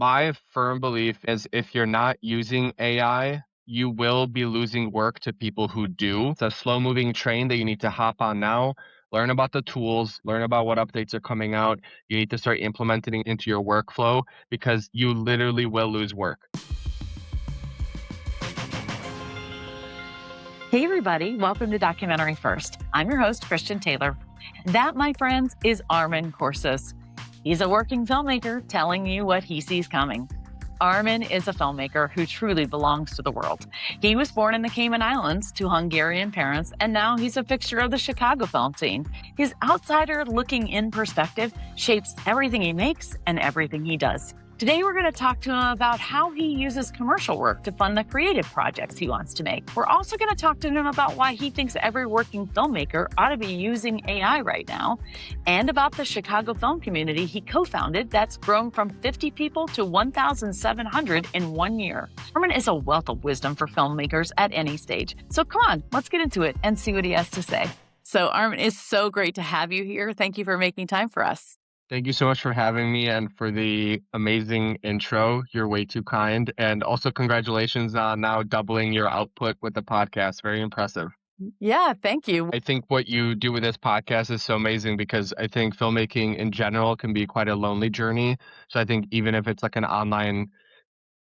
My firm belief is if you're not using AI, you will be losing work to people who do. It's a slow moving train that you need to hop on now, learn about the tools, learn about what updates are coming out. You need to start implementing it into your workflow because you literally will lose work. Hey, everybody. Welcome to Documentary First. I'm your host, Christian Taylor. That, my friends, is Armin Korsos. He's a working filmmaker telling you what he sees coming. Armin is a filmmaker who truly belongs to the world. He was born in the Cayman Islands to Hungarian parents, and now he's a fixture of the Chicago film scene. His outsider looking in perspective shapes everything he makes and everything he does. Today, we're going to talk to him about how he uses commercial work to fund the creative projects he wants to make. We're also going to talk to him about why he thinks every working filmmaker ought to be using AI right now, and about the Chicago film community he co-founded that's grown from 50 people to 1,700 in 1 year. Armin is a wealth of wisdom for filmmakers at any stage. So come on, let's get into it and see what he has to say. So Armin, it's so great to have you here. Thank you for making time for us. Thank you so much for having me and for the amazing intro. You're way too kind. And also, congratulations on now doubling your output with the podcast. Very impressive. Yeah, thank you. I think what you do with this podcast is so amazing because I think filmmaking in general can be quite a lonely journey. So I think even if it's like an online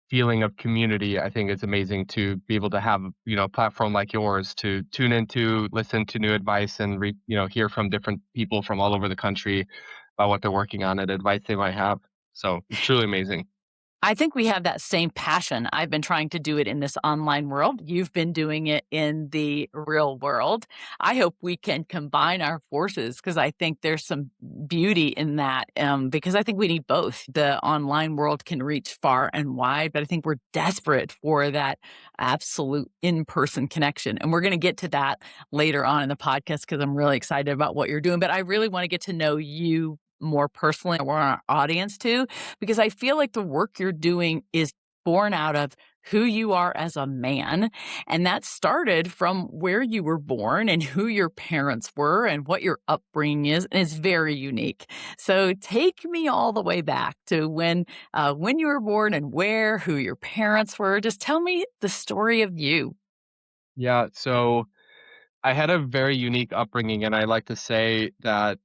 feeling of community, I think it's amazing to be able to have, a platform like yours to tune into, listen to new advice and hear from different people from all over the country about what they're working on and advice they might have. So it's truly amazing. I think we have that same passion. I've been trying to do it in this online world. You've been doing it in the real world. I hope we can combine our forces because I think there's some beauty in that because I think we need both. The online world can reach far and wide, but I think we're desperate for that absolute in-person connection. And we're going to get to that later on in the podcast because I'm really excited about what you're doing. But I really want to get to know you more personally or our audience too, because I feel like the work you're doing is born out of who you are as a man. And that started from where you were born and who your parents were and what your upbringing is. And it's very unique. So take me all the way back to when you were born and where, who your parents were. Just tell me the story of you. Yeah. So I had a very unique upbringing, and I like to say that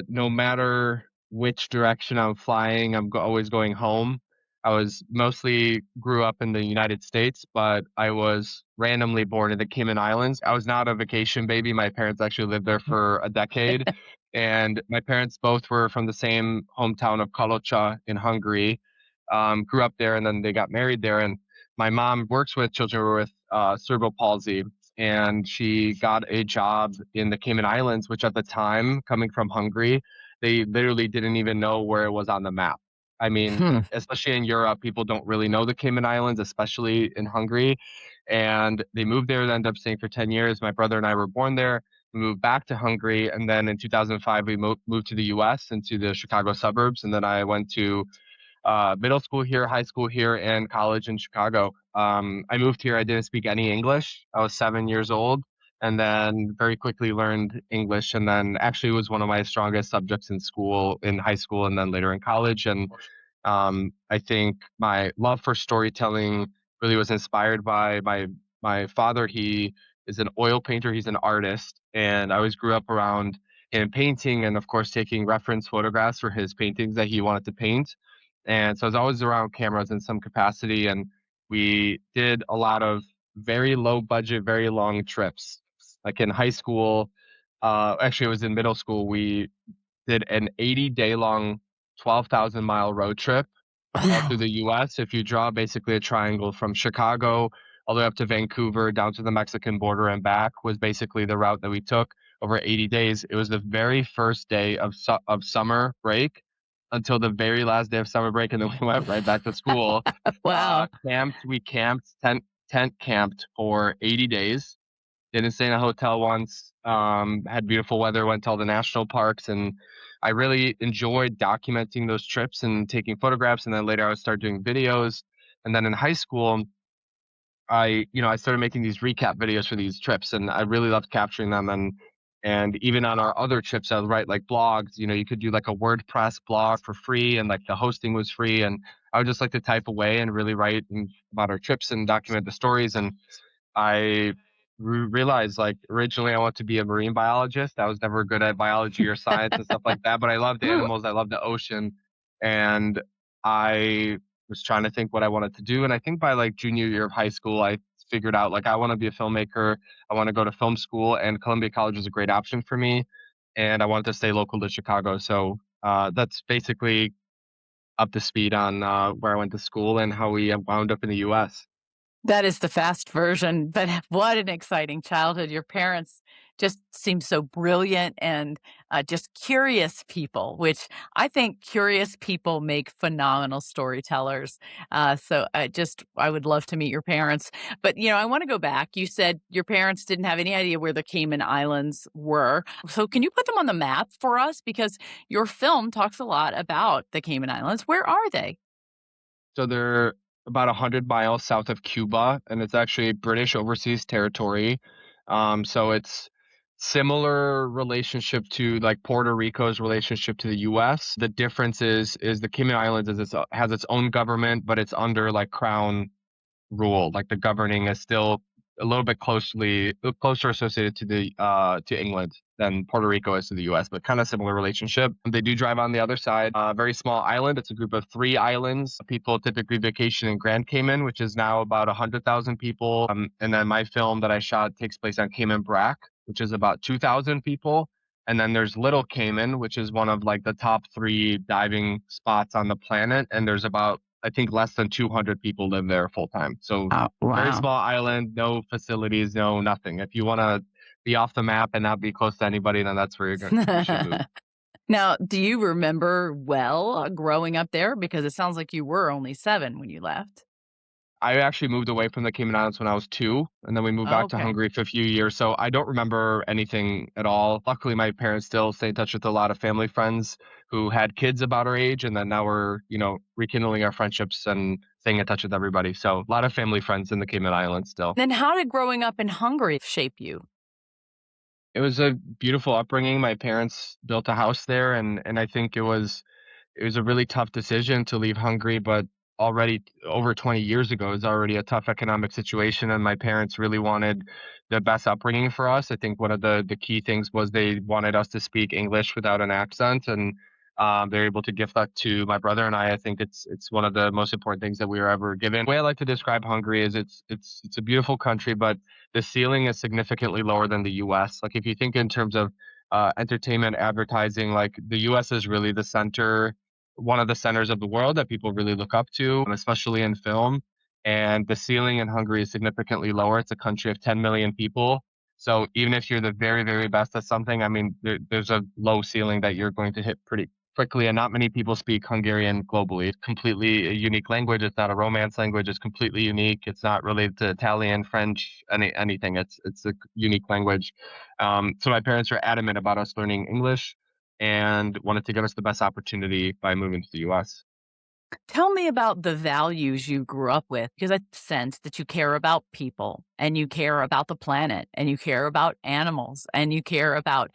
no matter which direction I'm flying, always going home. I was mostly grew up in the United States, but I was randomly born in the Cayman Islands. I was not a vacation baby. My parents actually lived there for a decade, and my parents both were from the same hometown of Kalocha in Hungary. Grew up there, and then they got married there. And my mom works with children with cerebral palsy, and she got a job in the Cayman Islands, which at the time, coming from Hungary, they literally didn't even know where it was on the map. I mean, Hmm. especially in Europe, people don't really know the Cayman Islands, especially in Hungary. And they moved there, they ended up staying for 10 years. My brother and I were born there. We moved back to Hungary. And then in 2005, we moved to the US into the Chicago suburbs. And then I went to middle school here, high school here, and college in Chicago. I moved here. I didn't speak any English. I was 7 years old, and then very quickly learned English. And then actually was one of my strongest subjects in school, in high school, and then later in college. And I think my love for storytelling really was inspired by my father. He is an oil painter. He's an artist, and I always grew up around him painting, and of course taking reference photographs for his paintings that he wanted to paint. And so I was always around cameras in some capacity, and we did a lot of very low budget, very long trips. Like in high school, actually it was in middle school, we did an 80-day long, 12,000-mile road trip all through Wow. the US. If you draw basically a triangle from Chicago all the way up to Vancouver, down to the Mexican border and back was basically the route that we took over 80 days. It was the very first day of summer break until the very last day of summer break, and then we went right back to school. Wow. We camped, tent camped for 80 days. Didn't stay in a hotel once. Had beautiful weather. Went to all the national parks, and I really enjoyed documenting those trips and taking photographs. And then later, I would start doing videos. And then in high school, I started making these recap videos for these trips, and I really loved capturing them. And even on our other trips, I would write like blogs. You could do like a WordPress blog for free, and like the hosting was free. And I would just like to type away and really write about our trips and document the stories. And I realized like originally I wanted to be a marine biologist. I was never good at biology or science and stuff like that, but I loved animals. I loved the ocean. And I was trying to think what I wanted to do. And I think by like junior year of high school, I figured out like I want to be a filmmaker. I want to go to film school, and Columbia College was a great option for me. And I wanted to stay local to Chicago. So that's basically up to speed on where I went to school and how we wound up in the U.S. That is the fast version, but what an exciting childhood. Your parents just seem so brilliant and just curious people, which I think curious people make phenomenal storytellers. I would love to meet your parents. But, I want to go back. You said your parents didn't have any idea where the Cayman Islands were. So, can you put them on the map for us? Because your film talks a lot about the Cayman Islands. Where are they? So they're about 100 miles south of Cuba, and it's actually British overseas territory. So it's similar relationship to like Puerto Rico's relationship to the U.S. The difference is the Cayman Islands has its own government, but it's under like crown rule. Like the governing is still a little bit closer associated to England than Puerto Rico is to the U.S., but kind of similar relationship. They do drive on the other side. Very small island. It's a group of 3 islands. People typically vacation in Grand Cayman, which is now about 100,000 people. And then my film that I shot takes place on Cayman Brac, which is about 2,000 people. And then there's Little Cayman, which is one of like the top 3 diving spots on the planet. And there's about I think less than 200 people live there full time. So Oh, very wow. small island, no facilities, no nothing. If you want to be off the map and not be close to anybody, then that's where you should move. Now, do you remember well, growing up there? Because it sounds like you were only 7 when you left. I actually moved away from the Cayman Islands when I was 2, and then we moved back to Okay. Hungary for a few years. So I don't remember anything at all. Luckily, my parents still stay in touch with a lot of family friends who had kids about our age, and then now we're, rekindling our friendships and staying in touch with everybody. So a lot of family friends in the Cayman Islands still. Then how did growing up in Hungary shape you? It was a beautiful upbringing. My parents built a house there, and I think it was a really tough decision to leave Hungary, but already over 20 years ago, it was already a tough economic situation, and my parents really wanted the best upbringing for us. I think one of the key things was they wanted us to speak English without an accent, and they're able to give that to my brother and I. I think it's one of the most important things that we were ever given. The way I like to describe Hungary is it's a beautiful country, but the ceiling is significantly lower than the U.S. Like if you think in terms of entertainment advertising, like the U.S. is really the center one of the centers of the world that people really look up to, especially in film. And the ceiling in Hungary is significantly lower. It's a country of 10 million people. So even if you're the very, very best at something, I mean, there's a low ceiling that you're going to hit pretty quickly. And not many people speak Hungarian globally. It's completely a unique language. It's not a romance language. It's completely unique. It's not related to Italian, French, anything. It's a unique language. So my parents are adamant about us learning English and wanted to give us the best opportunity by moving to the US. Tell me about the values you grew up with, because I sense that you care about people and you care about the planet and you care about animals and you care about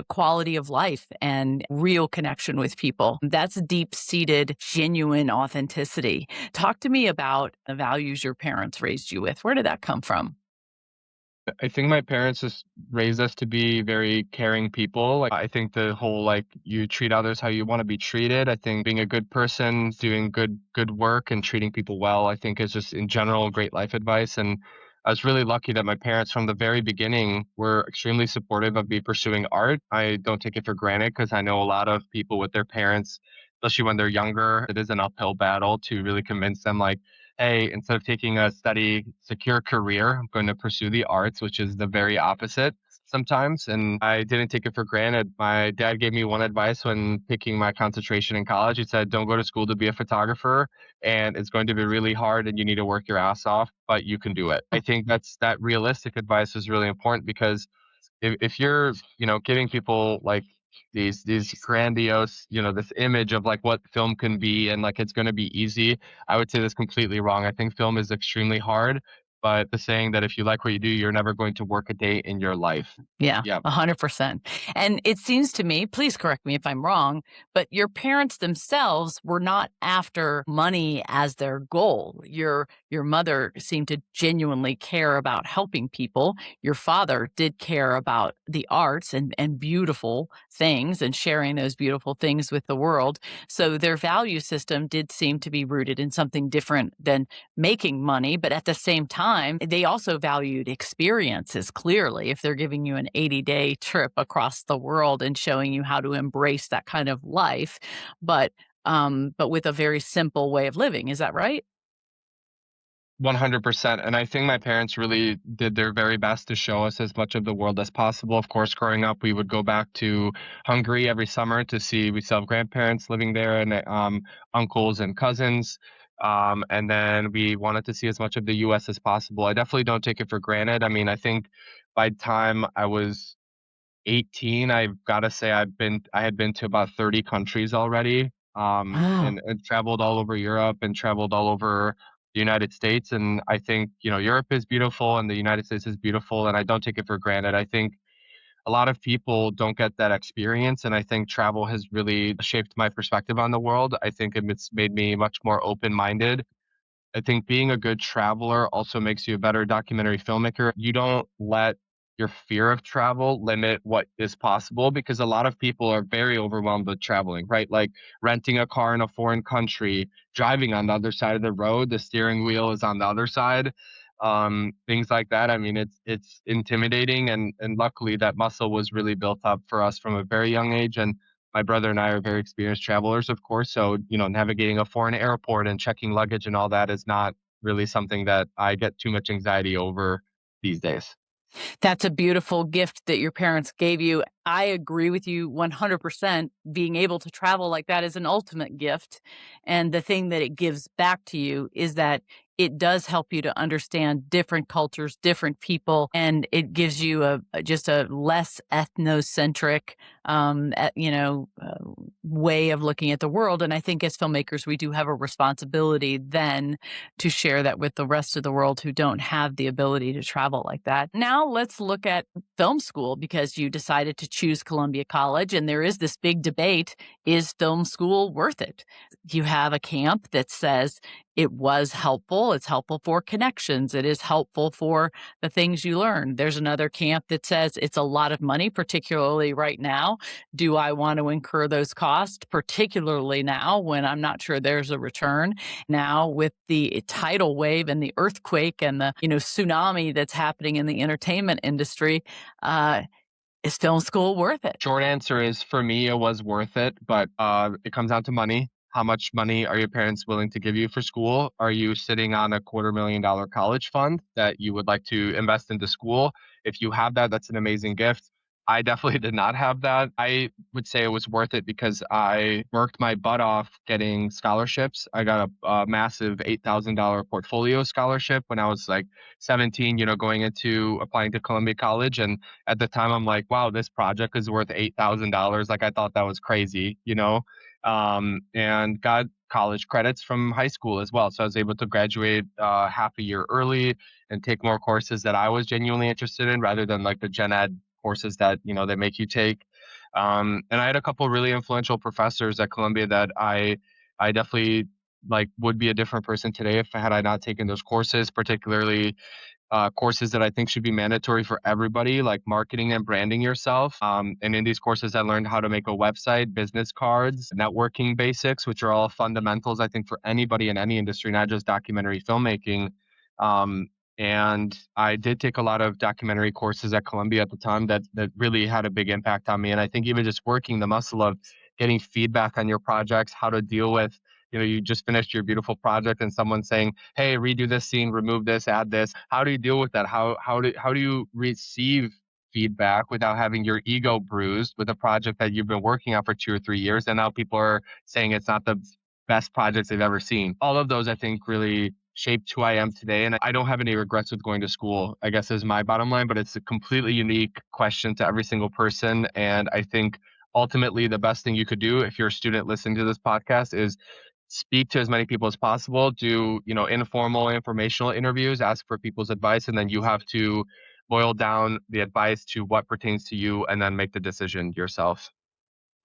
quality of life and real connection with people. That's deep seated, genuine authenticity. Talk to me about the values your parents raised you with. Where did that come from? I think my parents just raised us to be very caring people. Like I think the whole like you treat others how you want to be treated. I think being a good person, doing good work and treating people well, I think is just in general great life advice. And I was really lucky that my parents from the very beginning were extremely supportive of me pursuing art. I don't take it for granted because I know a lot of people with their parents, especially when they're younger, it is an uphill battle to really convince them like hey, instead of taking a steady, secure career, I'm going to pursue the arts, which is the very opposite sometimes. And I didn't take it for granted. My dad gave me one advice when picking my concentration in college. He said, don't go to school to be a photographer. And it's going to be really hard and you need to work your ass off, but you can do it. I think that realistic advice is really important because if you're giving people like these grandiose this image of like what film can be and like it's going to be easy, I would say that's completely wrong. I think film is extremely hard, but the saying that if you like what you do, you're never going to work a day in your life. Yeah, Yeah. 100%. And it seems to me, please correct me if I'm wrong, but your parents themselves were not after money as their goal. Your mother seemed to genuinely care about helping people. Your father did care about the arts and beautiful things and sharing those beautiful things with the world. So their value system did seem to be rooted in something different than making money, but at the same time, they also valued experiences clearly. If they're giving you an 80-day trip across the world and showing you how to embrace that kind of life, but but with a very simple way of living. Is that right? 100%. And I think my parents really did their very best to show us as much of the world as possible. Of course, growing up, we would go back to Hungary every summer to see, we still have grandparents living there and uncles and cousins. And then we wanted to see as much of the US as possible. I definitely don't take it for granted. I mean, I think by the time I was 18, I've gotta say I had been to about 30 countries already, Wow. and traveled all over Europe and traveled all over the United States, and I think, Europe is beautiful and the United States is beautiful, and I don't take it for granted. I think a lot of people don't get that experience, and I think travel has really shaped my perspective on the world. I think it's made me much more open-minded. I think being a good traveler also makes you a better documentary filmmaker. You don't let your fear of travel limit what is possible because a lot of people are very overwhelmed with traveling, right? Like renting a car in a foreign country, driving on the other side of the road, the steering wheel is on the other side. Things like that. I mean, it's intimidating, and luckily that muscle was really built up for us from a very young age. And my brother and I are very experienced travelers, of course. So, navigating a foreign airport and checking luggage and all that is not really something that I get too much anxiety over these days. That's a beautiful gift that your parents gave you. I agree with you 100%. Being able to travel like that is an ultimate gift. And the thing that it gives back to you is that it does help you to understand different cultures, different people, and it gives you just a less ethnocentric, way of looking at the world. And I think as filmmakers, we do have a responsibility then to share that with the rest of the world who don't have the ability to travel like that. Now let's look at film school because you decided to choose Columbia College, and there is this big debate: is film school worth it? You have a camp that says it was helpful. It's helpful for connections. It is helpful for the things you learn. There's another camp that says it's a lot of money, particularly right now. Do I want to incur those costs, particularly now when I'm not sure there's a return? Now with the tidal wave and the earthquake and the tsunami that's happening in the entertainment industry, uh, is film school worth it? Short answer is for me, it was worth it, but it comes down to money. How much money are your parents willing to give you for school? Are you sitting on a $250,000 college fund that you would like to invest into school? If you have that, that's an amazing gift. I definitely did not have that. I would say it was worth it because I worked my butt off getting scholarships. I got a massive $8,000 portfolio scholarship when I was like 17, going into applying to Columbia College. And at the time, I'm like, wow, this project is worth $8,000. Like, I thought that was crazy. And got college credits from high school as well. So I was able to graduate half a year early and take more courses that I was genuinely interested in rather than like the gen ed courses that, they make you take. And I had a couple really influential professors at Columbia that I definitely like would be a different person today if I not taken those courses, particularly courses that I think should be mandatory for everybody, like marketing and branding yourself. And in these courses, I learned how to make a website, business cards, networking basics, which are all fundamentals, I think, for anybody in any industry, not just documentary filmmaking. Um, and I did take a lot of documentary courses at Columbia at the time that really had a big impact on me. And I think even just working the muscle of getting feedback on your projects, how to deal with, you just finished your beautiful project and someone saying, hey, redo this scene, remove this, add this. How do you deal with that? How do you receive feedback without having your ego bruised with a project that you've been working on for 2 or 3 years, and now people are saying it's not the best projects they've ever seen? All of those, I think, really shaped who I am today, and I don't have any regrets with going to school, I guess, is my bottom line. But it's a completely unique question to every single person, and I think ultimately the best thing you could do if you're a student listening to this podcast is speak to as many people as possible, do, informal informational interviews, ask for people's advice, and then you have to boil down the advice to what pertains to you and then make the decision yourself.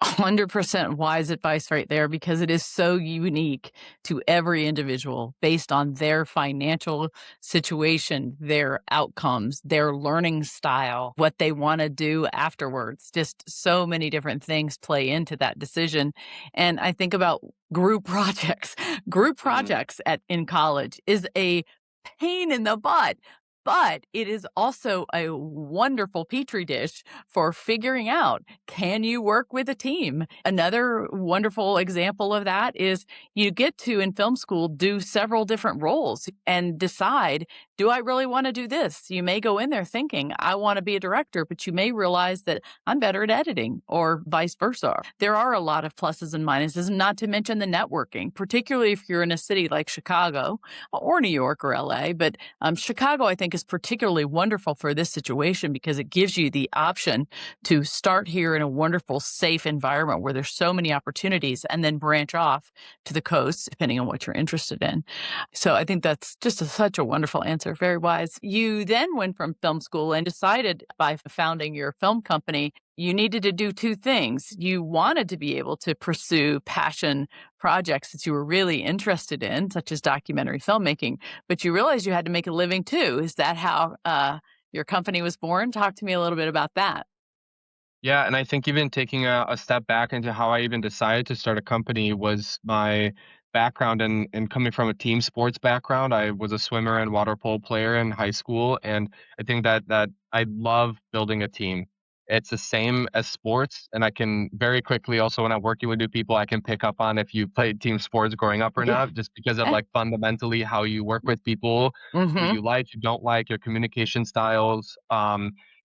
100% wise advice right there because it is so unique to every individual based on their financial situation, their outcomes, their learning style, what they want to do afterwards. Just so many different things play into that decision. And I think about group projects. Group Mhm. projects in college is a pain in the butt. But it is also a wonderful petri dish for figuring out, can you work with a team? Another wonderful example of that is you get to, in film school, do several different roles and decide, do I really want to do this? You may go in there thinking, I want to be a director, but you may realize that I'm better at editing or vice versa. There are a lot of pluses and minuses, not to mention the networking, particularly if you're in a city like Chicago or New York or LA. But Chicago, I think, is particularly wonderful for this situation because it gives you the option to start here in a wonderful, safe environment where there's so many opportunities and then branch off to the coast, depending on what you're interested in. So I think that's just such a wonderful answer. Very wise. You then went from film school and decided by founding your film company, you needed to do two things. You wanted to be able to pursue passion projects that you were really interested in, such as documentary filmmaking, but you realized you had to make a living too. Is that how your company was born? Talk to me a little bit about that. Yeah, and I think even taking a step back into how I even decided to start a company was my background and coming from a team sports background. I was a swimmer and water polo player in high school, and I think that I love building a team. It's the same as sports, and I can very quickly also when I'm working with new people, I can pick up on if you played team sports growing up or Yeah. not, just because of like fundamentally how you work with people, who Hmm. you like, you don't like, your communication styles.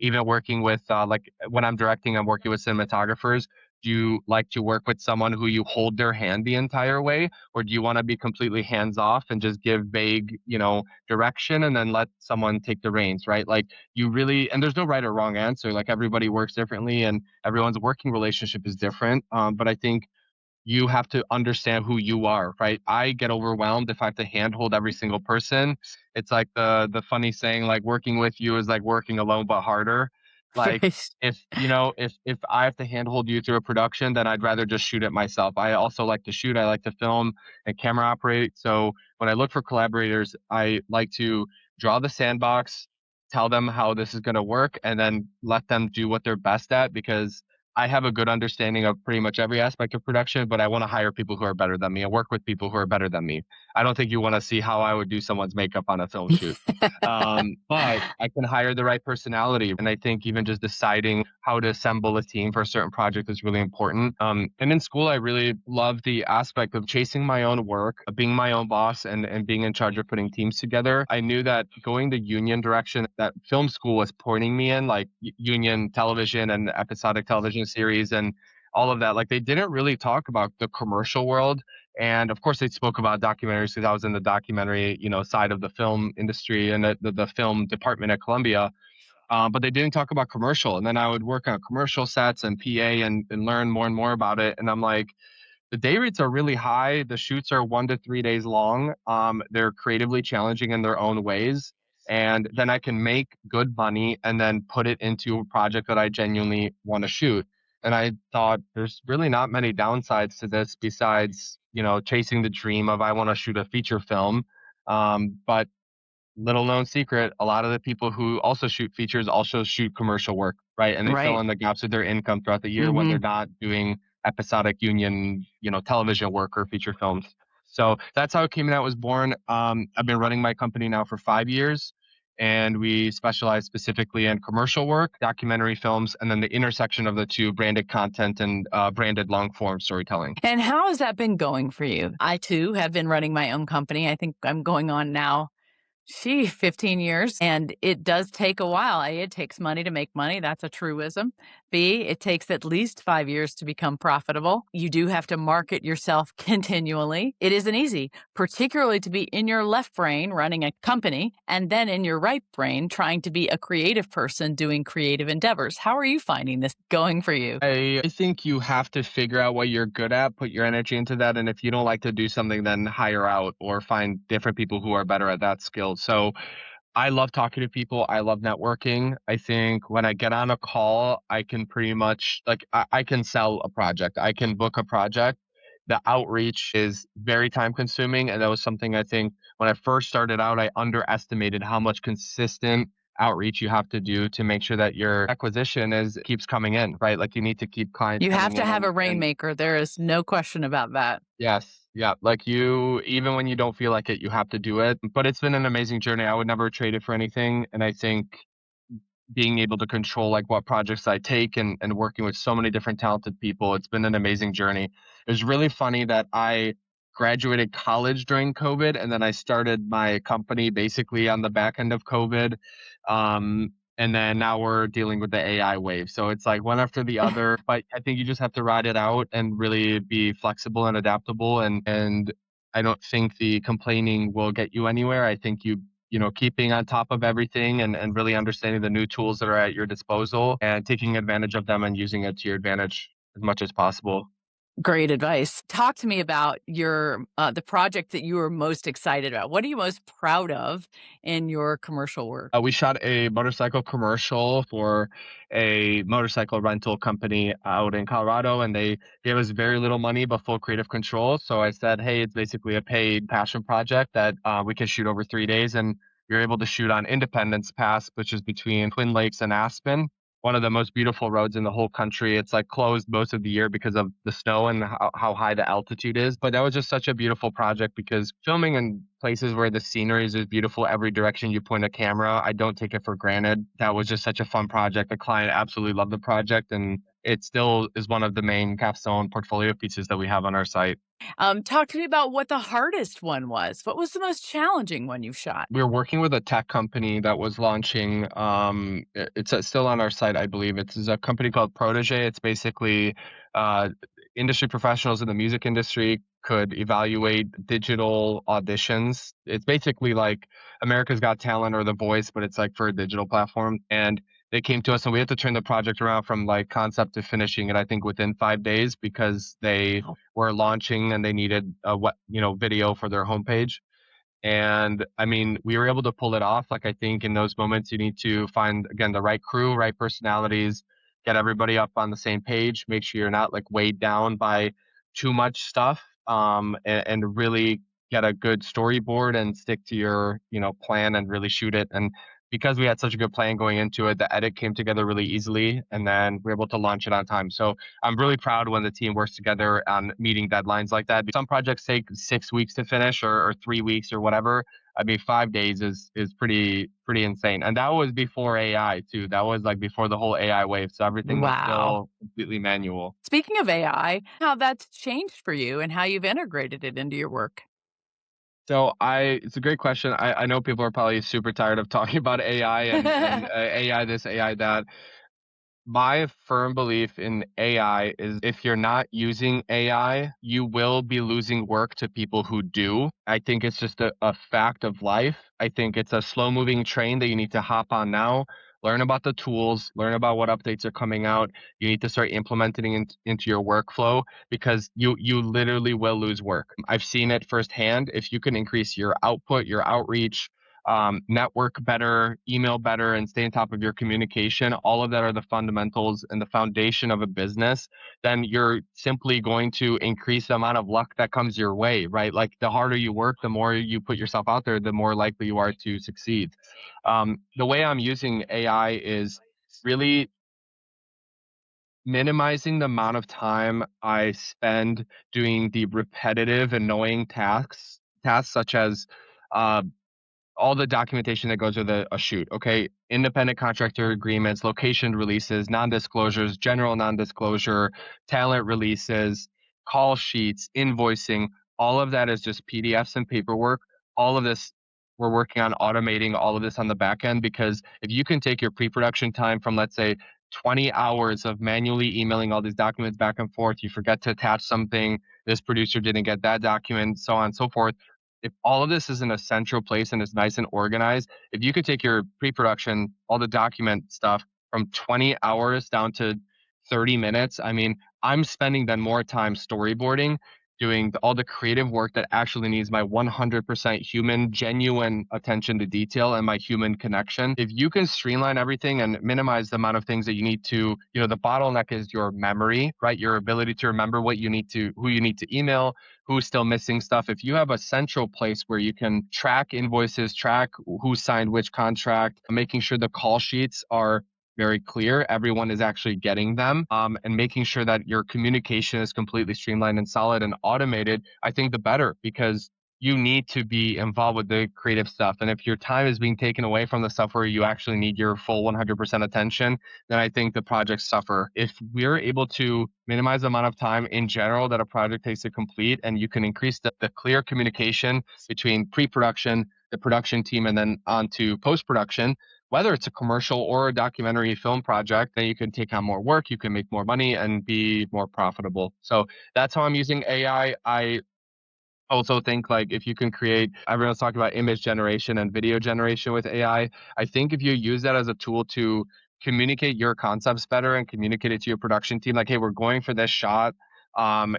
Even working with like when I'm directing, I'm working with cinematographers. Do you like to work with someone who you hold their hand the entire way, or do you want to be completely hands off and just give vague, direction and then let someone take the reins, right? Like you really, and there's no right or wrong answer. Like everybody works differently, and everyone's working relationship is different. But I think you have to understand who you are, right? I get overwhelmed if I have to handhold every single person. It's like the funny saying, like working with you is like working alone but harder. Like Very. if I have to handhold you through a production, then I'd rather just shoot it myself. I also like to shoot. I like to film and camera operate. So when I look for collaborators, I like to draw the sandbox, tell them how this is going to work, and then let them do what they're best at because I have a good understanding of pretty much every aspect of production, but I want to hire people who are better than me and work with people who are better than me. I don't think you want to see how I would do someone's makeup on a film shoot. But I can hire the right personality. And I think even just deciding how to assemble a team for a certain project is really important. And in school, I really love the aspect of chasing my own work, being my own boss, and being in charge of putting teams together. I knew that going the union direction that film school was pointing me in, like union television and episodic television series and all of that, like they didn't really talk about the commercial world. And of course, they spoke about documentaries because I was in the documentary, side of the film industry and the film department at Columbia. But they didn't talk about commercial. And then I would work on commercial sets and PA and learn more and more about it. And I'm like, the day rates are really high. The shoots are 1 to 3 days long. They're creatively challenging in their own ways. And then I can make good money and then put it into a project that I genuinely want to shoot. And I thought there's really not many downsides to this besides, chasing the dream of I want to shoot a feature film. But little known secret, a lot of the people who also shoot features also shoot commercial work, right? And they fill Right. in the gaps of their income throughout the year when they're Hmm. not doing episodic union, television work or feature films. So that's how Caymanite was born. I've been running my company now for 5 years, and we specialize specifically in commercial work, documentary films, and then the intersection of the two, branded content and branded long form storytelling. And how has that been going for you? I too have been running my own company. I think I'm going on now She 15 years, and it does take a while. A, it takes money to make money. That's a truism. B, it takes at least 5 years to become profitable. You do have to market yourself continually. It isn't easy, particularly to be in your left brain running a company and then in your right brain trying to be a creative person doing creative endeavors. How are you finding this going for you? I think you have to figure out what you're good at, put your energy into that, and if you don't like to do something, then hire out or find different people who are better at that skill. So I love talking to people. I love networking. I think when I get on a call, I can pretty much I can sell a project. I can book a project. The outreach is very time consuming. And that was something I think when I first started out, I underestimated how much consistent outreach you have to do to make sure that your acquisition is keeps coming in, right? Like you need to keep clients You have coming to in have a and rainmaker. There is no question about that. yes, yeah. Like you, even when you don't feel like it, you have to do it. But it's been an amazing journey. I would never trade it for anything. And I think being able to control like what projects I take and working with so many different talented people, it's been an amazing journey. It was really funny that I graduated college during COVID and then I started my company basically on the back end of COVID. And then now we're dealing with the AI wave. So it's like one after the other. But I think you just have to ride it out and really be flexible and adaptable. And I don't think the complaining will get you anywhere. I think keeping on top of everything and really understanding the new tools that are at your disposal and taking advantage of them and using it to your advantage as much as possible. Great advice. Talk to me about your the project that you were most excited about. What are you most proud of in your commercial work? We shot a motorcycle commercial for a motorcycle rental company out in Colorado, and they gave us very little money but full creative control. So I said, "Hey, it's basically a paid passion project that we can shoot over 3 days." And you're able to shoot on Independence Pass, which is between Twin Lakes and Aspen, one of the most beautiful roads in the whole country. It's like closed most of the year because of the snow and how high the altitude is. But that was just such a beautiful project because filming in places where the scenery is beautiful every direction you point a camera, I don't take it for granted. That was just such a fun project. The client absolutely loved the project, and it still is one of the main capstone portfolio pieces that we have on our site. Talk to me about what the hardest one was. What was the most challenging one you've shot? We were working with a tech company that was launching. It's still on our site, I believe. It's a company called Protege. It's basically uh, industry professionals in the music industry could evaluate digital auditions. It's basically like America's Got Talent or The Voice, but it's like for a digital platform. And they came to us, and we had to turn the project around from like concept to finishing it. I think within 5 days because they were launching and they needed a video for their homepage. And I mean, we were able to pull it off. Like, I think in those moments, you need to find, again, the right crew, right personalities, get everybody up on the same page, make sure you're not like weighed down by too much stuff, and really get a good storyboard and stick to your, plan and really shoot it. And because we had such a good plan going into it, the edit came together really easily and then we were able to launch it on time. So I'm really proud when the team works together on meeting deadlines like that. Some projects take 6 weeks to finish or 3 weeks or whatever. I mean, 5 days is pretty insane, and that was before AI too. That was like before the whole AI wave, so everything was Wow. still completely manual. Speaking of AI, how that's changed for you and how you've integrated it into your work. So it's a great question. I know people are probably super tired of talking about AI and AI this, AI that. My firm belief in AI is if you're not using AI, you will be losing work to people who do. I think it's just a fact of life. I think it's a slow moving train that you need to hop on now, learn about the tools, learn about what updates are coming out. You need to start implementing it into your workflow because you literally will lose work. I've seen it firsthand. If you can increase your output, your outreach, network better, email better, and stay on top of your communication. All of that are the fundamentals and the foundation of a business. Then you're simply going to increase the amount of luck that comes your way, right? Like the harder you work, the more you put yourself out there, the more likely you are to succeed. The way I'm using AI is really minimizing the amount of time I spend doing the repetitive, annoying tasks such as uh, all the documentation that goes with a shoot. Okay. Independent contractor agreements, location releases, non-disclosures, general non-disclosure, talent releases, call sheets, invoicing. All of that is just PDFs and paperwork. All of this we're working on automating all of this on the back end, because if you can take your pre-production time from, let's say, 20 hours of manually emailing all these documents back and forth, you forget to attach something, this producer didn't get that document, so on and so forth. If all of this is in a central place and is nice and organized, if you could take your pre-production, all the document stuff from 20 hours down to 30 minutes, I mean, I'm spending then more time storyboarding, doing all the creative work that actually needs my 100% human, genuine attention to detail and my human connection. If you can streamline everything and minimize the amount of things that you need to, the bottleneck is your memory, right? Your ability to remember what you need to, who you need to email, who's still missing stuff. If you have a central place where you can track invoices, track who signed which contract, making sure the call sheets are very clear, everyone is actually getting them, and making sure that your communication is completely streamlined and solid and automated, I think the better, because you need to be involved with the creative stuff. And if your time is being taken away from the stuff where you actually need your full 100% attention, then I think the projects suffer. If we're able to minimize the amount of time in general that a project takes to complete, and you can increase the clear communication between pre-production, the production team, and then on to post-production, whether it's a commercial or a documentary film project, then you can take on more work, you can make more money and be more profitable. So that's how I'm using AI. I also think, like, if you can create, everyone's talking about image generation and video generation with AI. I think if you use that as a tool to communicate your concepts better and communicate it to your production team, like, hey, we're going for this shot.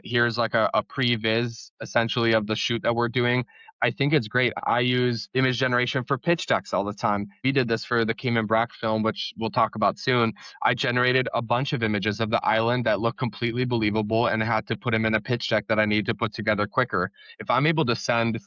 Here's like a pre-viz essentially of the shoot that we're doing. I think it's great. I use image generation for pitch decks all the time. We did this for the Cayman Brac film, which we'll talk about soon. I generated a bunch of images of the island that look completely believable and had to put them in a pitch deck that I need to put together quicker. If I'm able to send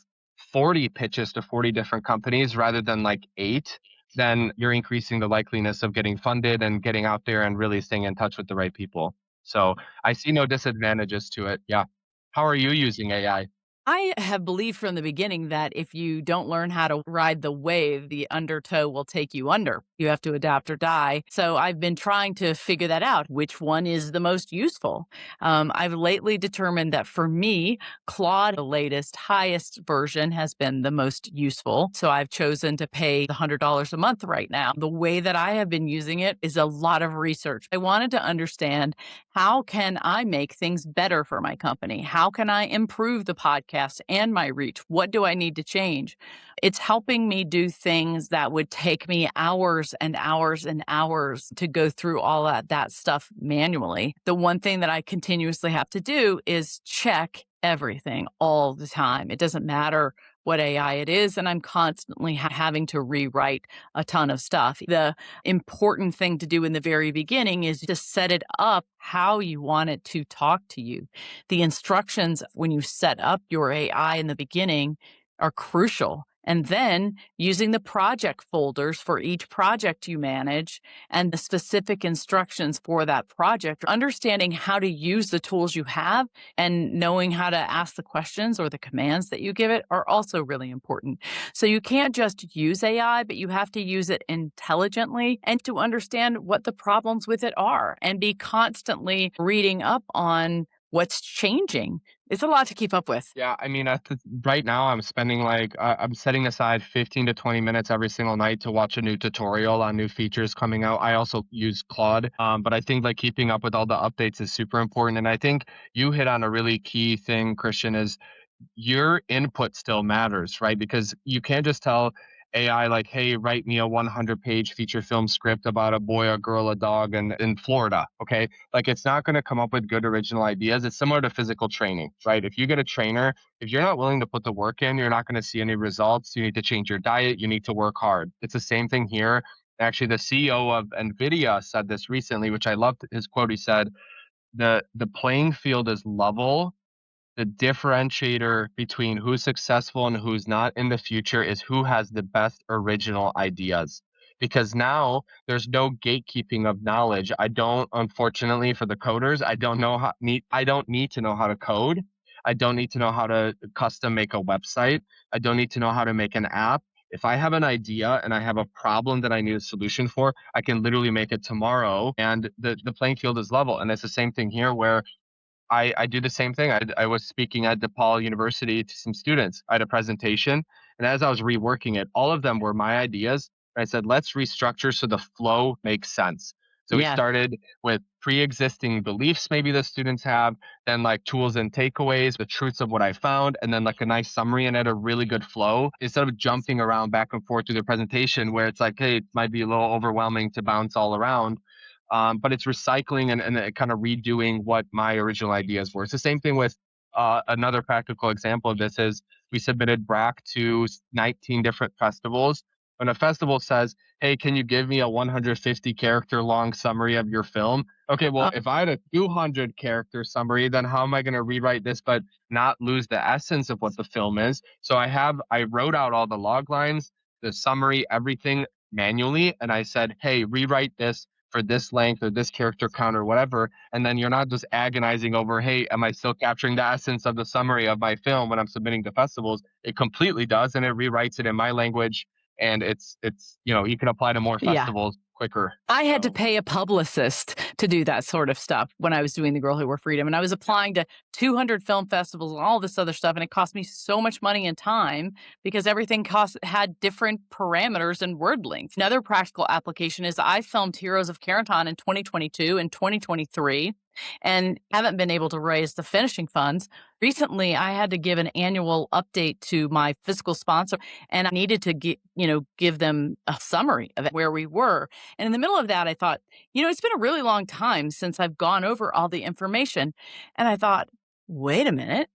40 pitches to 40 different companies rather than like 8, then you're increasing the likeliness of getting funded and getting out there and really staying in touch with the right people. So I see no disadvantages to it. Yeah. How are you using AI? I have believed from the beginning that if you don't learn how to ride the wave, the undertow will take you under. You have to adapt or die. So I've been trying to figure that out, which one is the most useful. I've lately determined that for me, Claude, the latest, highest version, has been the most useful. So I've chosen to pay $100 a month right now. The way that I have been using it is a lot of research. I wanted to understand, how can I make things better for my company? How can I improve the podcast and my reach? What do I need to change? It's helping me do things that would take me hours and hours and hours to go through all that stuff manually. The one thing that I continuously have to do is check everything all the time. It doesn't matter what AI it is, and I'm constantly having to rewrite a ton of stuff. The important thing to do in the very beginning is to set it up how you want it to talk to you. The instructions when you set up your AI in the beginning are crucial. And then using the project folders for each project you manage and the specific instructions for that project, understanding how to use the tools you have and knowing how to ask the questions or the commands that you give it are also really important. So you can't just use AI, but you have to use it intelligently and to understand what the problems with it are and be constantly reading up on what's changing. It's a lot to keep up with. Yeah, I mean, right now I'm spending like I'm setting aside 15 to 20 minutes every single night to watch a new tutorial on new features coming out. I also use Claude, but I think like keeping up with all the updates is super important. And I think you hit on a really key thing, Christian, is your input still matters, right? Because you can't just tell AI like, hey, write me a 100-page feature film script about a boy, a girl, a dog in Florida. Okay. Like, it's not going to come up with good original ideas. It's similar to physical training, right? If you get a trainer, if you're not willing to put the work in, you're not going to see any results. You need to change your diet. You need to work hard. It's the same thing here. Actually, the CEO of Nvidia said this recently, which I loved his quote. He said, the playing field is level. The differentiator between who's successful and who's not in the future is who has the best original ideas. Because now there's no gatekeeping of knowledge. I don't, unfortunately, for the coders, I don't need to know how to code. I don't need to know how to custom make a website. I don't need to know how to make an app. If I have an idea and I have a problem that I need a solution for, I can literally make it tomorrow, and the playing field is level. And it's the same thing here, where I do the same thing. I was speaking at DePaul University to some students. I had a presentation, And as I was reworking it, all of them were my ideas. And I said, let's restructure so the flow makes sense. So we Yeah. started with pre-existing beliefs maybe the students have, then like tools and takeaways, the truths of what I found, and then like a nice summary and at a really good flow instead of jumping around back and forth through the presentation where it's like, hey, it might be a little overwhelming to bounce all around. But it's recycling and kind of redoing what my original ideas were. It's the same thing with another practical example of this is we submitted Brac to 19 different festivals. When a festival says, hey, can you give me a 150 character long summary of your film? Okay, well, if I had a 200 character summary, then how am I going to rewrite this but not lose the essence of what the film is? So I wrote out all the log lines, the summary, everything manually. And I said, hey, rewrite this for this length or this character count or whatever. And then you're not just agonizing over, hey, am I still capturing the essence of the summary of my film when I'm submitting to festivals? It completely does. And it rewrites it in my language. And it's, you can apply to more Yeah. festivals quicker. I had to pay a publicist to do that sort of stuff when I was doing The Girl Who Wore Freedom. And I was applying to 200 film festivals and all this other stuff. And it cost me so much money and time because everything had different parameters and word lengths. Another practical application is I filmed Heroes of Keraton in 2022 and 2023 and haven't been able to raise the finishing funds. Recently, I had to give an annual update to my fiscal sponsor, and I needed to give them a summary of where we were. And in the middle of that, I thought, it's been a really long time since I've gone over all the information. And I thought, wait a minute,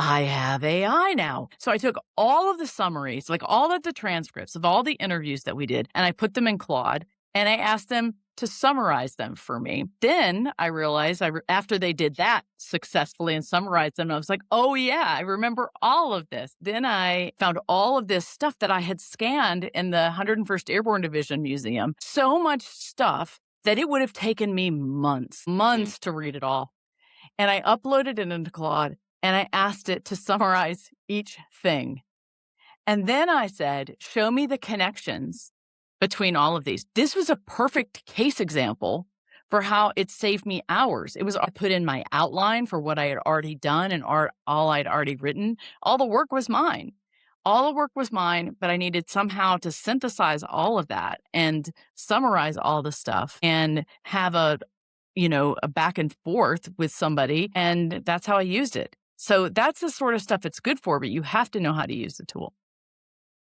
I have AI now. So I took all of the summaries, like all of the transcripts of all the interviews that we did, and I put them in Claude and I asked them to summarize them for me. Then I realized after they did that successfully and summarized them, I was like, oh yeah, I remember all of this. Then I found all of this stuff that I had scanned in the 101st Airborne Division Museum. So much stuff that it would have taken me months to read it all. And I uploaded it into Claude and I asked it to summarize each thing. And then I said, show me the connections between all of these. This was a perfect case example for how it saved me hours. I put in my outline for what I had already done and all I'd already written. All the work was mine. All the work was mine, but I needed somehow to synthesize all of that and summarize all the stuff and have a back and forth with somebody. And that's how I used it. So that's the sort of stuff it's good for, but you have to know how to use the tool.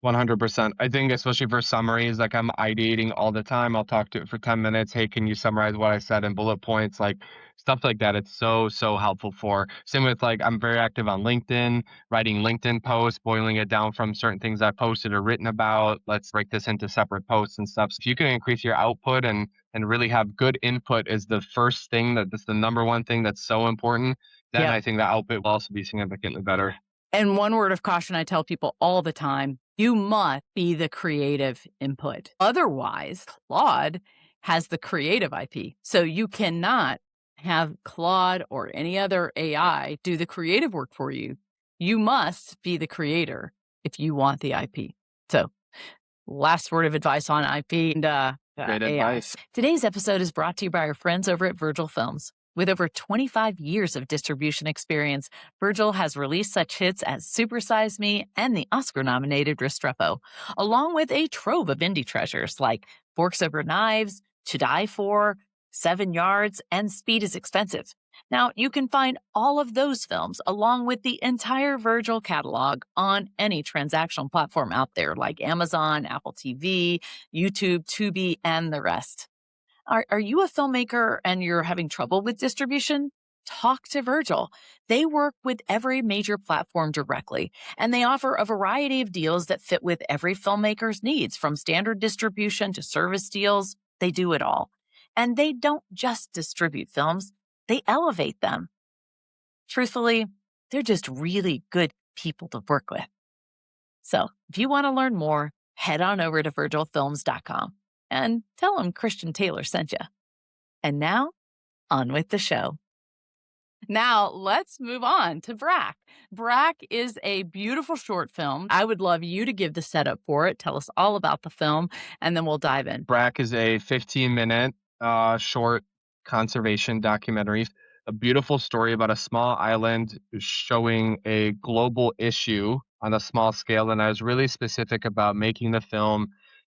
100%. I think especially for summaries, like I'm ideating all the time. I'll talk to it for 10 minutes. Hey, can you summarize what I said in bullet points? Like stuff like that. It's so, so helpful for. Same with like I'm very active on LinkedIn, writing LinkedIn posts, boiling it down from certain things I posted or written about. Let's break this into separate posts and stuff. So if you can increase your output and really have good input is the first thing that's the number one thing that's so important. Then I think the output will also be significantly better. And one word of caution I tell people all the time, you must be the creative input. Otherwise, Claude has the creative IP. So you cannot have Claude or any other AI do the creative work for you. You must be the creator if you want the IP. So last word of advice on IP and Great AI. advice. Today's episode is brought to you by our friends over at Virgil Films. With over 25 years of distribution experience, Virgil has released such hits as Super Size Me and the Oscar-nominated Restrepo, along with a trove of indie treasures like Forks Over Knives, To Die For, 7 Yards, and Speed is Expensive. Now, you can find all of those films along with the entire Virgil catalog on any transactional platform out there like Amazon, Apple TV, YouTube, Tubi, and the rest. Are you a filmmaker and you're having trouble with distribution? Talk to Virgil. They work with every major platform directly, and they offer a variety of deals that fit with every filmmaker's needs, from standard distribution to service deals. They do it all. And they don't just distribute films, they elevate them. Truthfully, they're just really good people to work with. So if you want to learn more, head on over to virgilfilms.com and tell them Christian Taylor sent you. And now, on with the show. Now, let's move on to Brac. Brac is a beautiful short film. I would love you to give the setup for it. Tell us all about the film, and then we'll dive in. Brac is a 15-minute short conservation documentary a beautiful story about a small island showing a global issue on a small scale. And I was really specific about making the film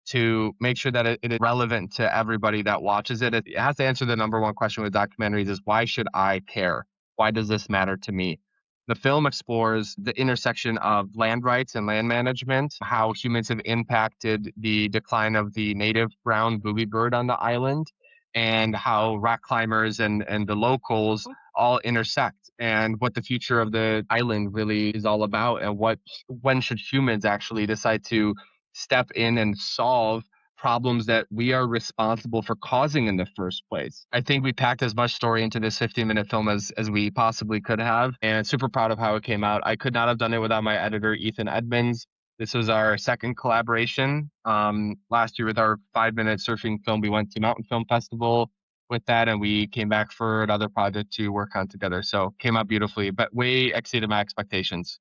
to make sure that it is relevant to everybody that watches it. It has to answer the number one question with documentaries is why should I care? Why does this matter to me? The film explores the intersection of land rights and land management, how humans have impacted the decline of the native brown booby bird on the island, and how rock climbers and the locals all intersect, and what the future of the island really is all about, and when should humans actually decide to step in and solve problems that we are responsible for causing in the first place. I think we packed as much story into this 15-minute film as we possibly could have, and super proud of how it came out. I could not have done it without my editor, Ethan Edmonds. This was our second collaboration. Last year with our 5-minute surfing film, we went to Mountain Film Festival with that, and we came back for another project to work on together. So came out beautifully, but way exceeded my expectations.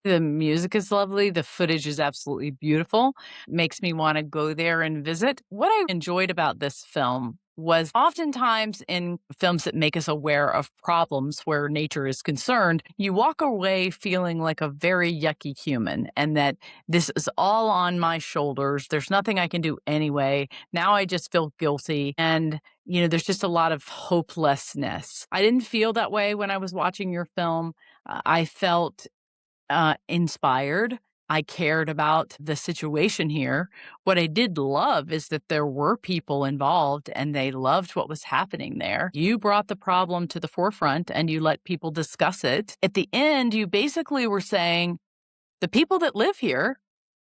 The music is lovely. The footage is absolutely beautiful. Makes me want to go there and visit. What I enjoyed about this film was oftentimes in films that make us aware of problems where nature is concerned, you walk away feeling like a very yucky human and that this is all on my shoulders. There's nothing I can do anyway. Now I just feel guilty. And there's just a lot of hopelessness. I didn't feel that way when I was watching your film. I felt inspired. I cared about the situation here. What I did love is that there were people involved and they loved what was happening there. You brought the problem to the forefront and you let people discuss it. At the end, you basically were saying the people that live here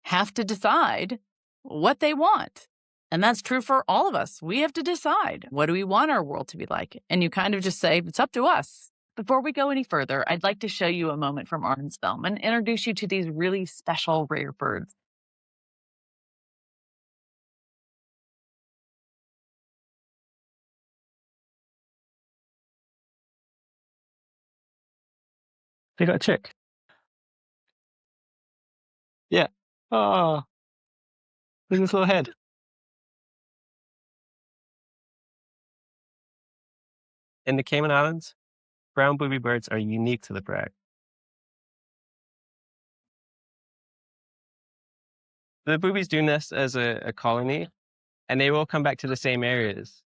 have to decide what they want. And that's true for all of us. We have to decide, what do we want our world to be like? And you kind of just say, it's up to us. Before we go any further, I'd like to show you a moment from Armin's film and introduce you to these really special rare birds. They got a chick. Yeah. Oh, look at this little head. In the Cayman Islands, brown booby birds are unique to the Brac. The boobies do nest as a colony, and they will come back to the same areas.